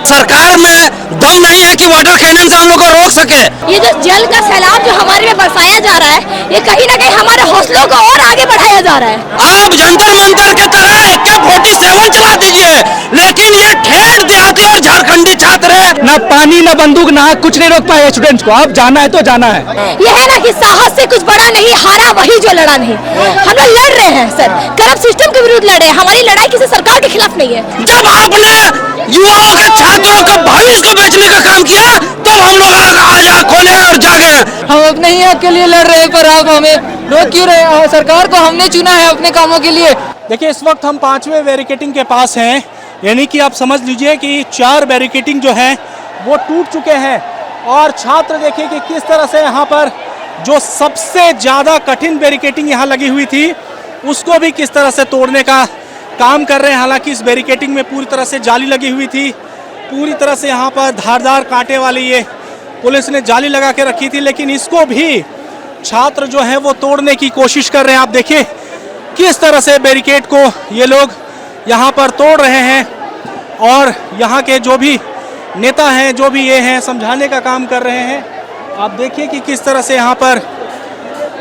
सरकार में दम नहीं है कि वाटर कैनन से हम लोग को रोक सके। ये जो जल का सैलाब जो हमारे में बरसाया जा रहा है, ये कहीं ना कहीं हमारे हौसलों को और आगे बढ़ाया जा रहा है। आप जंतर मंतर के तरह AK-47 चला दीजिए, लेकिन ये ठेठ देहाती और झारखंडी छात्र है, ना पानी ना बंदूक ना कुछ नहीं रोक पाए स्टूडेंट्स को। अब जाना है तो जाना है। ये है ना कि साहस से कुछ बड़ा नहीं, हारा वही जो लड़ा नहीं। हम लोग लड़ रहे हैं सर, करप्ट सिस्टम के विरुद्ध लड़ रहे हैं। हमारी लड़ाई किसी सरकार के खिलाफ नहीं है। जब आपने युवाओं के छात्रों को भविष्य को बेचने का काम किया तो हम लोग आज आँख खोले और जागे। हम अपने ही हक के लिए लड़ रहे हैं, पर आप हमें रोक क्यों रहे हैं? सरकार को हमने चुना है अपने कामों के लिए। देखिए, इस वक्त हम 5वें बैरिकेडिंग के पास हैं, यानी कि आप समझ लीजिए कि 4 बैरिकेडिंग जो है वो टूट चुके हैं। और छात्र देखिए कि किस तरह से यहाँ पर जो सबसे ज़्यादा कठिन बैरिकेडिंग यहाँ लगी हुई थी उसको भी किस तरह से तोड़ने का काम कर रहे हैं। हालांकि इस बैरिकेडिंग में पूरी तरह से जाली लगी हुई थी, पूरी तरह से यहाँ पर धारदार कांटे वाली ये पुलिस ने जाली लगा के रखी थी, लेकिन इसको भी छात्र जो है वो तोड़ने की कोशिश कर रहे हैं। आप देखिए किस तरह से बैरिकेड को ये लोग यहाँ पर तोड़ रहे हैं और यहाँ के जो भी नेता हैं, जो भी ये हैं, समझाने का काम कर रहे हैं। आप देखिए कि किस तरह से यहाँ पर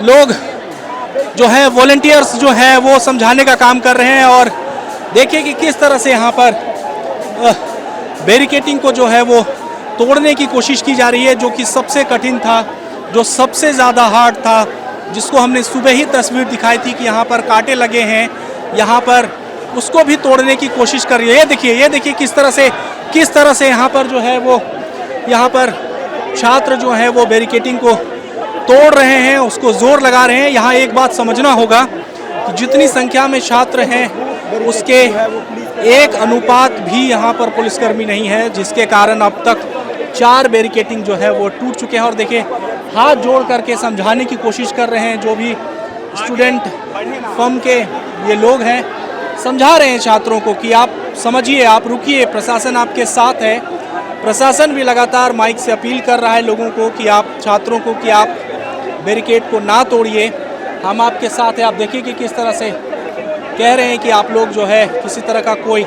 लोग जो है वॉलंटियर्स जो है वो समझाने का काम कर रहे हैं। और देखिए कि किस तरह से यहाँ पर बैरिकेडिंग को जो है वो तोड़ने की कोशिश की जा रही है, जो कि सबसे कठिन था, जो सबसे ज़्यादा हार्ड था, जिसको हमने सुबह ही तस्वीर दिखाई थी कि यहाँ पर कांटे लगे हैं, यहाँ पर उसको भी तोड़ने की कोशिश कर रही है। ये देखिए किस तरह से यहाँ पर जो है वो यहाँ पर छात्र जो है वो बैरिकेडिंग को तोड़ रहे हैं, उसको जोर लगा रहे हैं। यहाँ एक बात समझना होगा कि जितनी संख्या में छात्र हैं उसके 1 अनुपात भी यहाँ पर पुलिसकर्मी नहीं है, जिसके कारण अब तक 4 बैरिकेडिंग जो है वो टूट चुके हैं। और देखिए हाथ जोड़ करके समझाने की कोशिश कर रहे हैं, जो भी स्टूडेंट फर्म के ये लोग हैं, समझा रहे हैं छात्रों को कि आप समझिए, आप रुकिए, प्रशासन आपके साथ है। प्रशासन भी लगातार माइक से अपील कर रहा है लोगों को कि आप छात्रों को कि आप बैरिकेड को ना तोड़िए, हम आपके साथ हैं। आप देखिए कि किस तरह से कह रहे हैं कि आप लोग जो है किसी तरह का कोई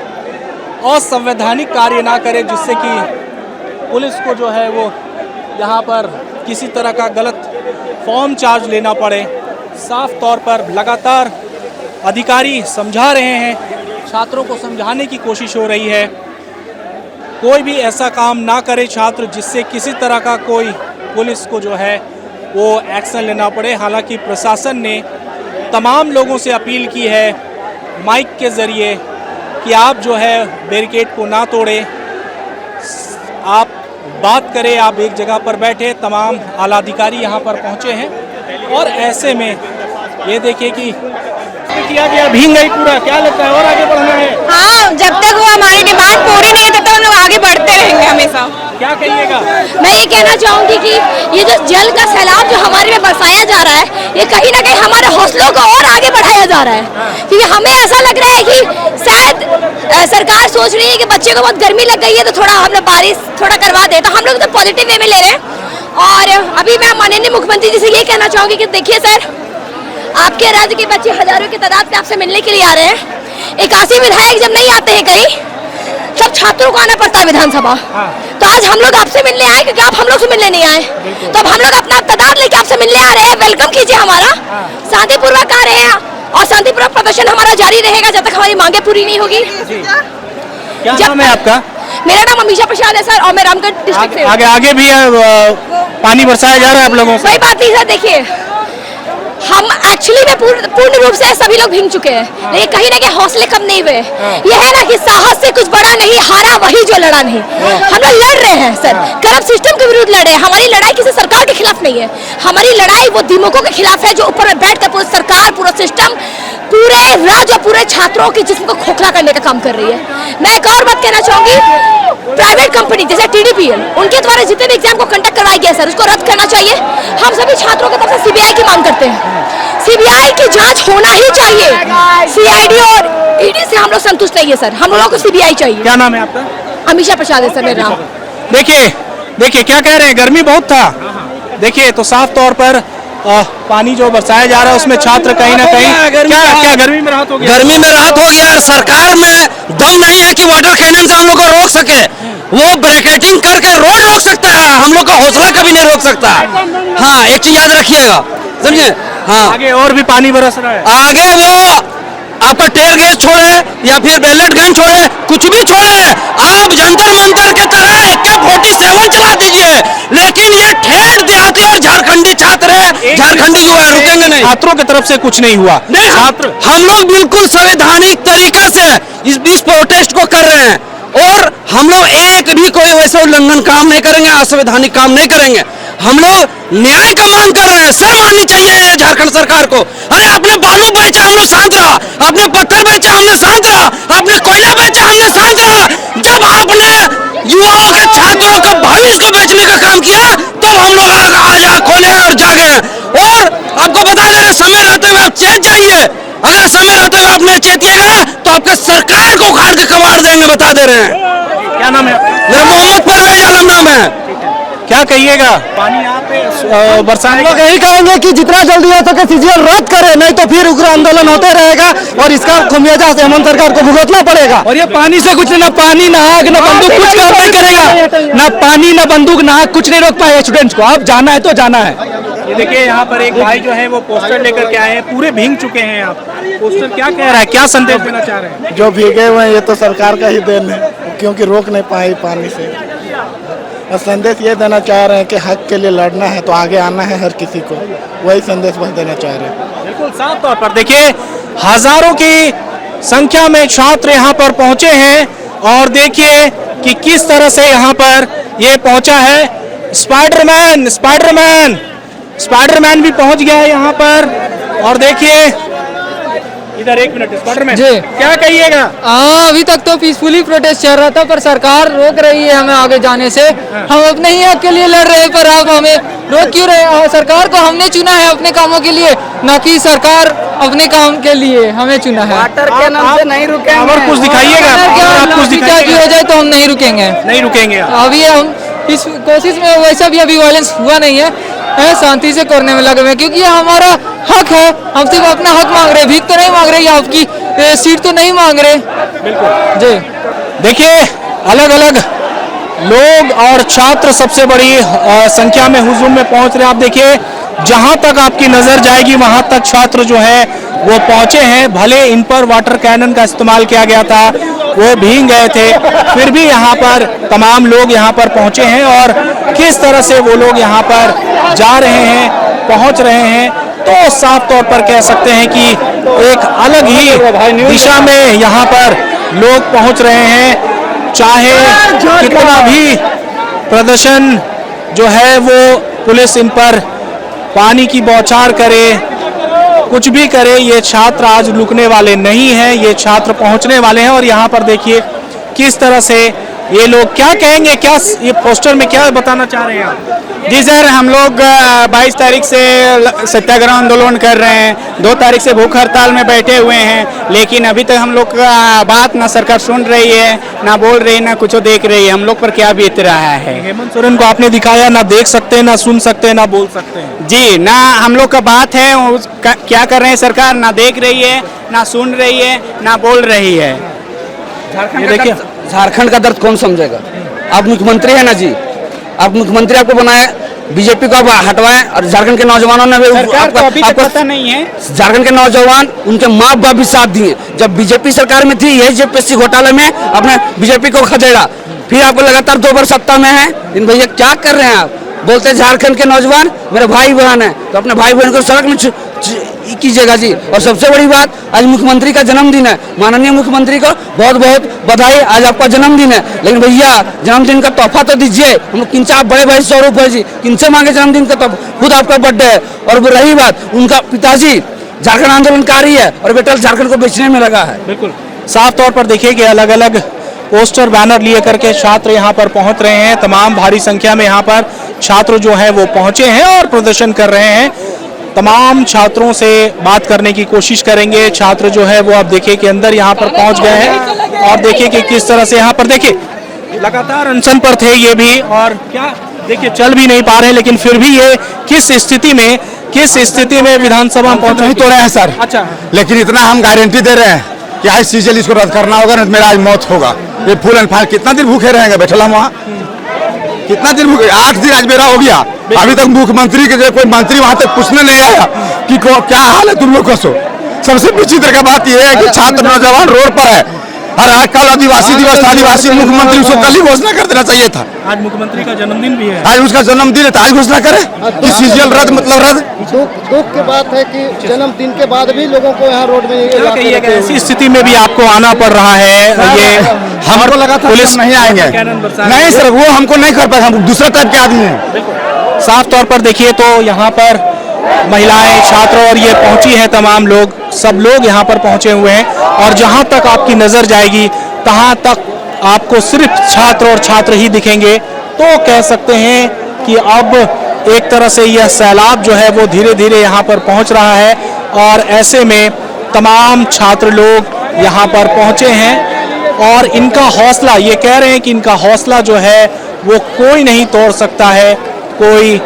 असंवैधानिक कार्य ना करें, जिससे कि पुलिस को जो है वो यहाँ पर किसी तरह का गलत फॉर्म चार्ज लेना पड़े। साफ तौर पर लगातार अधिकारी समझा रहे हैं, छात्रों को समझाने की कोशिश हो रही है, कोई भी ऐसा काम ना करे छात्र जिससे किसी तरह का कोई पुलिस को जो है वो एक्शन लेना पड़े। हालांकि प्रशासन ने तमाम लोगों से अपील की है माइक के ज़रिए कि आप जो है बैरिकेड को ना तोड़ें, आप बात करें, आप एक जगह पर बैठे। तमाम आला अधिकारी यहाँ पर पहुँचे हैं और ऐसे में ये देखिए कि किया गया, भीग गई पूरा। क्या लगता है और आगे बढ़ना है? हाँ, जब तक वो हमारी डिमांड पूरी नहीं है तब तक हम लोग आगे बढ़ते रहेंगे हमेशा। क्या कहिएगा? मैं ये कहना चाहूँगी कि ये जो जल का सैलाब जो हमारे में बरसाया जा रहा है, ये कहीं ना कहीं हमारे हौसलों को और आगे बढ़ाया जा रहा है। क्योंकि हमें ऐसा लग रहा है कि शायद सरकार सोच रही है कि बच्चे को बहुत गर्मी लग गई है तो थोड़ा हम लोग बारिश थोड़ा करवा दे, तो हम लोग तो पॉजिटिव वे में ले रहे हैं। और अभी मैं माननीय मुख्यमंत्री जी से ये कहना चाहूँगी कि देखिए सर, आपके राज्य के बच्चे हजारों की तादाद में आपसे मिलने के लिए आ रहे हैं। 81 विधायक जब नहीं आते हैं कहीं, सब छात्रों को आना पड़ता है विधानसभा। तो आज हम लोग आपसे मिलने आए क्योंकि आप हम लोग से मिलने नहीं आए, तो अब हम लोग अपना तादाद लेके आपसे मिलने आ रहे हैं। वेलकम कीजिए हमारा, शांतिपूर्वक आ रहे हैं और शांतिपूर्वक प्रदर्शन हमारा जारी रहेगा जब तक हमारी मांगे पूरी नहीं होगी। क्या नाम है आपका? मेरा नाम अमीशा प्रसाद है सर और मैं रामगढ़ डिस्ट्रिक्ट से। आगे भी पानी बरसाया जा रहा है आप लोगों से? वही बात नहीं सर, देखिए हम एक्चुअली में पूर्ण रूप से सभी लोग भीग चुके हैं, लेकिन कहीं ना कहीं हौसले कम नहीं हुए। ये है ना कि साहस से कुछ बड़ा नहीं, हारा वही जो लड़ा नहीं। हम लोग लड़ रहे हैं सर, करप्ट सिस्टम के विरुद्ध लड़ रहे हैं। हमारी लड़ाई किसी सरकार के खिलाफ नहीं है, हमारी लड़ाई वो दिमागों के खिलाफ है जो ऊपर में बैठ कर पूरी सरकार, पूरा सिस्टम, पूरे राज्य और पूरे छात्रों की जिस्म को खोखला करने का काम कर रही है। मैं एक और बात कहना चाहूंगी, प्राइवेट कंपनी जैसे TDPL, उनके द्वारा जितने भी एग्जाम को कंडक्ट करवाया गया सर, उसको रद्द करना चाहिए। हम सभी छात्रों की तरफ से CBI की मांग करते हैं, CBI की जांच होना ही चाहिए। CID और ED से हम लोग संतुष्ट नहीं है सर, हम लोगों को CBI चाहिए। क्या नाम है आपका? अमीशा प्रसाद है सर मेरा नाम। देखिए क्या कह रहे हैं, गर्मी बहुत था। देखिए तो साफ तौर पर पानी जो बरसाया जा रहा है उसमें छात्र कहीं ना कहीं क्या गर्मी में राहत हो गया? गर्मी में राहत हो गया। सरकार में दम नहीं है कि वाटर कैनन से हम लोग को रोक सके। वो ब्रैकेटिंग करके रोड रोक सकता है, हम लोग का हौसला कभी नहीं रोक सकता। हाँ, एक चीज याद रखिएगा, समझे? हाँ, आगे और भी पानी बरस रहा है। आगे वो आपका टेयर गैस छोड़े या फिर बेलेट गन छोड़े, कुछ भी छोड़े, आप जंतर मंतर के तरह AK-47 चला दीजिए, लेकिन ये ठेठ देहाती और झारखंडी छात्र है, झारखंडी युवा है, रुकेंगे नहीं। छात्रों की तरफ से कुछ नहीं हुआ। नहीं, छात्र हम लोग बिल्कुल संवैधानिक तरीका से इस प्रोटेस्ट को कर रहे हैं और हम लोग एक भी कोई वैसा उल्लंघन काम नहीं करेंगे, असंवैधानिक काम नहीं करेंगे। हम लोग न्याय का मांग कर रहे हैं, शर्म आनी चाहिए झारखंड सरकार को। अरे आपने बालू बेचा, हम लोग शांत रहा, आपने पत्थर बेचा, हमने शांत रहा, आपने कोयला बेचा, हमने शांत रहा। जब आपने युवाओं के, छात्रों का भविष्य को बेचने का काम किया, तो हम लोग आज आँख खोले और जागे। और आपको बता दे रहे, समय रहते हुए आप चेत जाइए, अगर समय रहते हुए आप नहीं चेतिएगा तो आपके सरकार को उखाड़ के कबाड़ देंगे, बता दे रहे हैं। क्या नाम है आपका? मेरा मोहम्मद परवेज आलम नाम है। क्या कहिएगा? पानी यहाँ पे बरसाने लोग यही कहेंगे कि जितना जल्दी हो सके CGL रद्द करे, नहीं तो फिर उग्र आंदोलन होते रहेगा और इसका खमियाजा हेमंत सरकार को भुगतना पड़ेगा। और ये पानी से कुछ ना पानी ना आग ना बंदूक कुछ काम नहीं करेगा, ना पानी ना बंदूक ना आग कुछ नहीं रोक पाएगा स्टूडेंट्स को। अब जाना है तो जाना है। ये देखिए यहाँ पर एक भाई जो है वो पोस्टर लेकर के आए हैं, पूरे भीग चुके हैं। आप पोस्टर क्या कह रहा है, क्या संदेश देना चाह रहे हैं? जो भीगे हुए हैं ये तो सरकार का ही देन है, क्योंकि रोक नहीं पाई पानी से। और संदेश ये देना चाह रहे हैं कि हक के लिए लड़ना है तो आगे आना है हर किसी को, वही संदेश बस देना चाह रहे हैं। बिल्कुल साफ तौर पर देखिए, हजारों की संख्या में छात्र यहाँ पर पहुंचे हैं और देखिए कि किस तरह से यहाँ पर ये पहुंचा है। स्पाइडरमैन स्पाइडरमैन स्पाइडरमैन भी पहुंच गया है यहाँ पर। और देखिए इधर, एक मिनट, स्पाइडरमैन जी। क्या कहिएगा? अभी तक तो पीसफुली प्रोटेस्ट चल रहा था, पर सरकार रोक रही है हमें आगे जाने से। हम अपने ही हक के लिए लड़ रहे हैं, पर आप हमें रोक क्यों रहे हैं? सरकार को हमने चुना है अपने कामों के लिए, ना कि सरकार अपने काम के लिए हमें चुना है। वाटर के नाम से नहीं रुकेंगे। और कुछ दिखाइएगा, आप कुछ क्या भी दिखाइएगा। हो जाए तो हम नहीं रुकेंगे, नहीं रुकेंगे आप। अभी हम इस कोशिश में, वैसा भी अभी वायलेंस हुआ नहीं है, शांति से करने में लगे हुए हैं, क्योंकि ये हमारा हक है। हम सिर्फ अपना हक मांग रहे हैं, भीख तो नहीं मांग रहे, या आपकी सीट तो नहीं मांग रहे। बिल्कुल जी देखिए, अलग अलग लोग और छात्र सबसे बड़ी संख्या में हुजूम में पहुंच रहे हैं। आप देखिए, जहां तक आपकी नजर जाएगी वहां तक छात्र जो है वो पहुंचे हैं। भले इन पर वाटर कैनन का इस्तेमाल किया गया था, वो भीग गए थे, फिर भी यहाँ पर तमाम लोग यहाँ पर पहुंचे हैं। और किस तरह से वो लोग यहाँ पर जा रहे हैं, पहुंच रहे हैं, तो साफ तौर पर कह सकते हैं कि एक अलग ही दिशा में यहाँ पर लोग पहुंच रहे हैं। चाहे कितना भी प्रदर्शन जो है वो पुलिस इन पर पानी की बौछार करे, कुछ भी करे, ये छात्र आज रुकने वाले नहीं हैं। ये छात्र पहुंचने वाले हैं। और यहाँ पर देखिए किस तरह से ये लोग क्या कहेंगे, क्या ये पोस्टर में क्या बताना चाह रहे हैं आप? जी सर, हम लोग 22 तारीख से सत्याग्रह आंदोलन कर रहे हैं, 2 तारीख से भूख हड़ताल में बैठे हुए हैं, लेकिन अभी तक हम लोग का बात ना सरकार सुन रही है, ना बोल रही है, ना कुछ देख रही है। हम लोग पर क्या बीत रहा है? हेमंत सोरेन को आपने दिखाया, ना देख सकते, ना सुन सकते, ना बोल सकते हैं। जी, ना हम लोग का बात है, क्या कर रहे हैं सरकार, ना देख रही है, ना सुन रही है, ना बोल रही है। देखिए, झारखंड का दर्द कौन समझेगा? आप मुख्यमंत्री है ना जी, आप मुख्यमंत्री आपको बनाए, बीजेपी को आप हटवाएं, और झारखंड के नौजवानों ने भी सरकार को अभी तक आपको पता नहीं है। झारखंड के नौजवान, उनके माँ बाप भी साथ दिए। जब बीजेपी सरकार में थी, यही जेपीएससी घोटाले में आपने बीजेपी को खदेड़ा, फिर आपको लगातार 2 बार सत्ता में है। इन भैया क्या कर रहे हैं आप? बोलते झारखंड के नौजवान मेरे भाई बहन है, तो अपने भाई बहन को सड़क में कीजिएगा जी। और सबसे बड़ी बात, आज मुख्यमंत्री का जन्मदिन है, माननीय मुख्यमंत्री को बहुत बहुत बधाई, आज आपका जन्मदिन है। लेकिन भैया जन्मदिन का तोहफा तो दीजिए। हम लोग किनसे, आप बड़े भाई स्वरूप है जी, किनसे मांगे जन्मदिन का तोहफा? खुद आपका बर्थडे है। और रही बात, उनका पिताजी झारखंड आंदोलनकारी है और बेटा झारखंड को बेचने में लगा है। बिल्कुल साफ तौर पर देखिए कि अलग अलग पोस्टर बैनर लिए करके छात्र यहाँ पर पहुंच रहे हैं। तमाम भारी संख्या में यहाँ पर छात्र जो हैं वो पहुंचे हैं और प्रदर्शन कर रहे हैं। तमाम छात्रों से बात करने की कोशिश करेंगे। छात्र जो है वो आप देखिए कि अंदर यहाँ पर पहुंच गए हैं और देखिए कि किस तरह से यहाँ पर देखिए लगातार अनशन पर थे ये भी, और क्या देखिए चल भी नहीं पा रहे, लेकिन फिर भी ये किस स्थिति में विधानसभा में पहुंच नहीं तो रहे हैं सर, अच्छा, लेकिन इतना हम गारंटी दे रहे हैं कि आज सीजल इसको रद्द करना होगा, नहीं तो मेरा आज मौत होगा। ये फुल एंड फाइनल कितना दिन भूखे रहेंगे बैठल हम वहाँ, कितना दिन भूखे? 8 दिन आज मेरा हो गया, अभी तक मुख्यमंत्री के कोई मंत्री वहाँ तक पूछने नहीं आया कि क्या हाल है तुम लोग का। सो सबसे विचित्र का बात यह है कि छात्र नौजवान रोड पर है, और आज कल आदिवासी दिवस था, आदिवासी मुख्यमंत्री उसको कल ही घोषणा कर देना चाहिए था। आज मुख्यमंत्री का जन्मदिन भी है, आज उसका जन्मदिन है तो आज घोषणा करे कि सीजल रद्द मतलब रद्द। दुख की बात है कि जन्मदिन के बाद भी लोगों को यहाँ रोड में क्या कहिएगा, ऐसी स्थिति में भी आपको आना पड़ रहा है? ये हमको लगा था पुलिस नहीं आएंगे, नहीं सर वो हमको नहीं कर पाए, हम दूसरे टाइप के आदमी हैं। साफ तौर पर देखिए तो यहाँ पर महिलाएं, छात्र और ये पहुंची हैं, तमाम लोग, सब लोग यहाँ पर पहुंचे हुए हैं, और जहाँ तक आपकी नजर जाएगी तहाँ तक आपको सिर्फ छात्र और छात्र ही दिखेंगे। तो कह सकते हैं कि अब एक तरह से यह सैलाब जो है वो धीरे धीरे यहाँ पर पहुँच रहा है, और ऐसे में तमाम छात्र लोग यहाँ पर पहुँचे हैं, और इनका हौसला, ये कह रहे हैं कि इनका हौसला जो है वो कोई नहीं तोड़ सकता है। कोई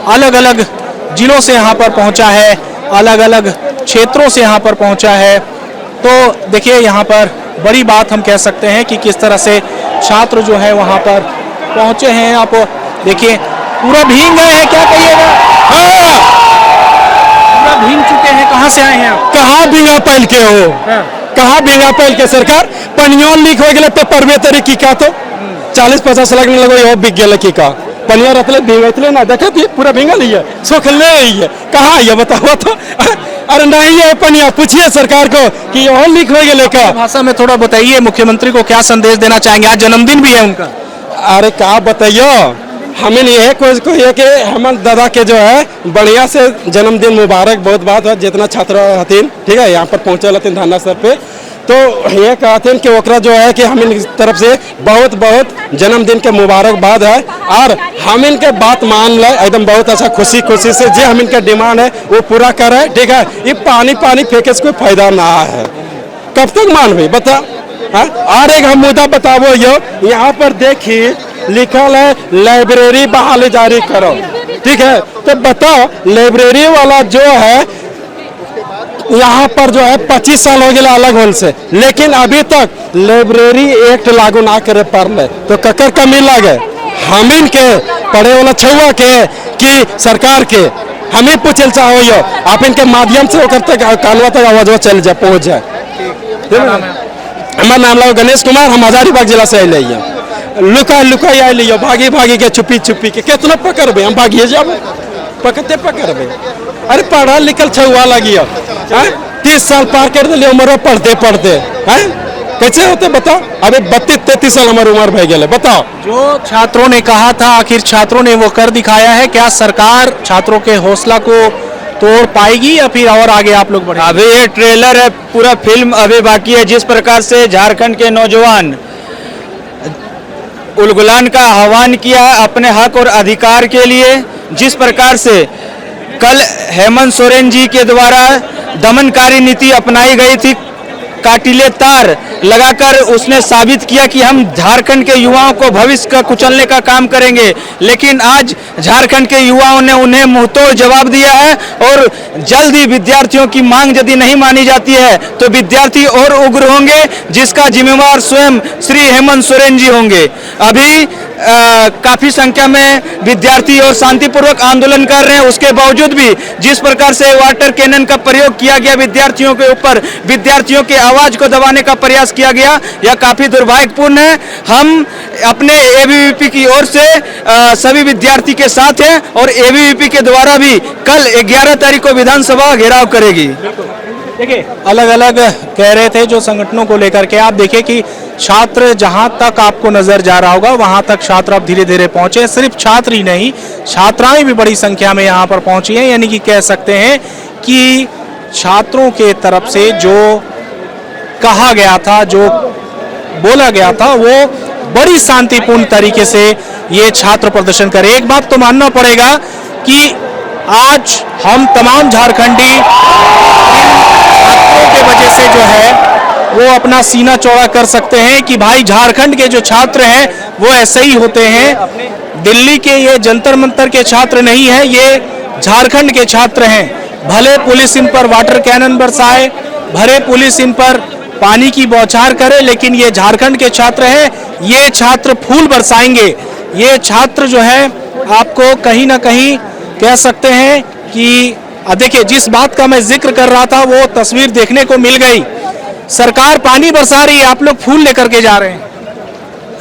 अलग अलग जिलों से यहाँ पर पहुँचा है, अलग अलग क्षेत्रों से यहाँ पर पहुँचा है। तो देखिए यहाँ पर बड़ी बात हम कह सकते हैं कि किस तरह से छात्र जो है वहाँ पर पहुँचे हैं। आप देखिए पूरा भीग गए हैं, क्या कहिएगा? पूरा भीग चुके हैं। कहाँ से आए हैं आप? कहाँ भीगा पैल के हो, कहाँ भीगा पैल के सरकार पनियों लीक हो गए पेपर में तरी की का तो 40-50 लगने लगो यो बिक गया की का पनिया रतले भीगतले ना देखा पूरा भींगा लिया सोखले है कहाँ ये बताओ तो। अरे नहीं है पनिया, पूछिए सरकार को कि ये लीक हो गया का भाषा में थोड़ा बताइए, मुख्यमंत्री को क्या संदेश देना चाहेंगे? आज जन्मदिन भी है उनका। अरे क्या बताइयो, हमें नहीं है कोई ये कि हमारे दादा के जो है बढ़िया से जन्मदिन मुबारक बहुत बात है, जितना छात्र हथिन ठीक है यहाँ पर पहुँचे हथिन धरना सर पे, तो ये कहते हैं कि ओकरा जो है कि हम इन तरफ से बहुत बहुत जन्मदिन के मुबारकबाद है, और हम इनके बात मान ले एकदम बहुत अच्छा खुशी से जो हम इनका डिमांड है वो पूरा करे। ठीक है, ये पानी फेंके से कोई फायदा ना है, कब तक मान भाई बता। और एक हम मुद्दा बताबो यो, यहाँ पर देखिए लिखल है लाइब्रेरी बहाली जारी करो। ठीक है, तो बताओ लाइब्रेरी वाला जो है यहाँ पर जो है 25 साल हो गया अलग होल से, लेकिन अभी तक लाइब्रेरी एक्ट लागू ना करे पड़े, तो ककर कमी लगे हम इनके पढ़े वाला छुआ के कि सरकार के हम ही पूछल चाहो यो, आप इनके माध्यम से कानवा तक आवाज चल जाए पहुँच जाए। हमारा नाम लगा गणेश कुमार, हम हजारीबाग जिला से आए लुका आए लियो भागी के छुपी के कितना पकड़बे, हम भागिए जाबे पकड़बे। अरे पढ़ा लिखल छुआ लगी 30 साल पार कर दिले उम्र पढ़ते हैं, कैसे होते बताओ? अभी 32-33 साल हमारी उम्र भय गए, बताओ। जो छात्रों ने कहा था आखिर छात्रों ने वो कर दिखाया है। क्या सरकार छात्रों के हौसला को तोड़ पाएगी या फिर और आगे आप लोग बढ़े? अभी ये ट्रेलर है, पूरा फिल्म अभी बाकी है। जिस प्रकार से झारखंड के नौजवान उलगुलान का आह्वान किया अपने हक और अधिकार के लिए, जिस प्रकार से कल हेमंत सोरेन जी के द्वारा दमनकारी नीति अपनाई गई थी, काटिले तार लगाकर उसने साबित किया कि हम झारखंड के युवाओं को भविष्य का कुचलने का काम करेंगे, लेकिन आज झारखंड के युवाओं ने उन्हें मुंहतोड़ जवाब दिया है, और जल्द ही विद्यार्थियों की मांग यदि नहीं मानी जाती है तो विद्यार्थी और उग्र होंगे, जिसका जिम्मेवार स्वयं श्री हेमंत सोरेन जी होंगे। अभी काफी संख्या में विद्यार्थी और शांतिपूर्वक आंदोलन कर रहे हैं, उसके बावजूद भी जिस प्रकार से वाटर कैनन का प्रयोग किया गया विद्यार्थियों के ऊपर, विद्यार्थियों के आवाज को दबाने का प्रयास किया गया, यह काफी दुर्भाग्यपूर्ण है। हम अपने एबीवीपी की ओर से सभी विद्यार्थी के साथ हैं, और एबीवीपी के द्वारा भी कल 11 तारीख को विधानसभा घेराव करेगी। देखिए अलग अलग कह रहे थे जो संगठनों को लेकर के, आप देखिए कि छात्र जहां तक आपको नजर जा रहा होगा वहां तक छात्र अब धीरे धीरे पहुंचे। सिर्फ छात्र ही नहीं, छात्राएं भी बड़ी संख्या में यहां पर पहुंची हैं, यानी कि कह सकते हैं कि छात्रों के तरफ से जो कहा गया था, जो बोला गया था, वो बड़ी शांतिपूर्ण तरीके से ये छात्र प्रदर्शन करे। एक बात तो मानना पड़ेगा कि आज हम तमाम झारखंडी छात्रों के वजह से जो है वो अपना सीना चौड़ा कर सकते हैं कि भाई झारखंड के जो छात्र हैं वो ऐसे ही होते हैं। दिल्ली के ये जंतर मंतर के छात्र नहीं है, ये झारखंड के छात्र हैं। भले पुलिस इन पर वाटर कैनन बरसाए, भले पुलिस इन पर पानी की बौछार करे, लेकिन ये झारखंड के छात्र हैं, ये छात्र फूल बरसाएंगे। ये छात्र जो है आपको कहीं ना कहीं कह सकते हैं कि देखिए, जिस बात का मैं जिक्र कर रहा था वो तस्वीर देखने को मिल गई। सरकार पानी बरसा रही है, आप लोग फूल लेकर के जा रहे हैं।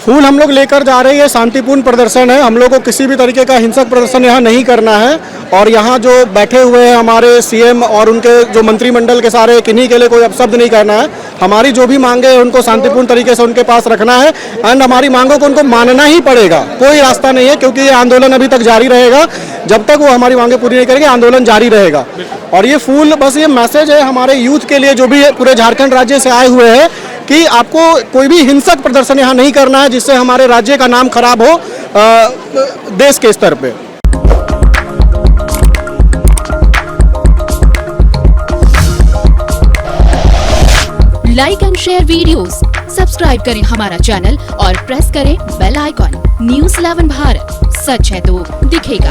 फूल हम लोग लेकर जा रहे हैं, शांतिपूर्ण प्रदर्शन है। हम लोग को किसी भी तरीके का हिंसक प्रदर्शन यहाँ नहीं करना है। और यहाँ जो बैठे हुए हैं हमारे सीएम और उनके जो मंत्रिमंडल के सारे, किन्हीं के लिए कोई अपशब्द नहीं करना है। हमारी जो भी मांगे हैं उनको शांतिपूर्ण तरीके से उनके पास रखना है एंड हमारी मांगों को उनको मानना ही पड़ेगा, कोई रास्ता नहीं है, क्योंकि ये आंदोलन अभी तक जारी रहेगा। जब तक वो हमारी मांगे पूरी नहीं करेंगे आंदोलन जारी रहेगा। और ये फूल बस ये मैसेज है हमारे यूथ के लिए, जो भी पूरे झारखंड राज्य से आए हुए हैं, कि आपको कोई भी हिंसक प्रदर्शन यहाँ नहीं करना है जिससे हमारे राज्य का नाम खराब हो देश के स्तर पे। Like and share videos, subscribe करें हमारा चैनल और प्रेस करें बेल आइकॉन। न्यूज़ 11 भारत, सच है तो दिखेगा।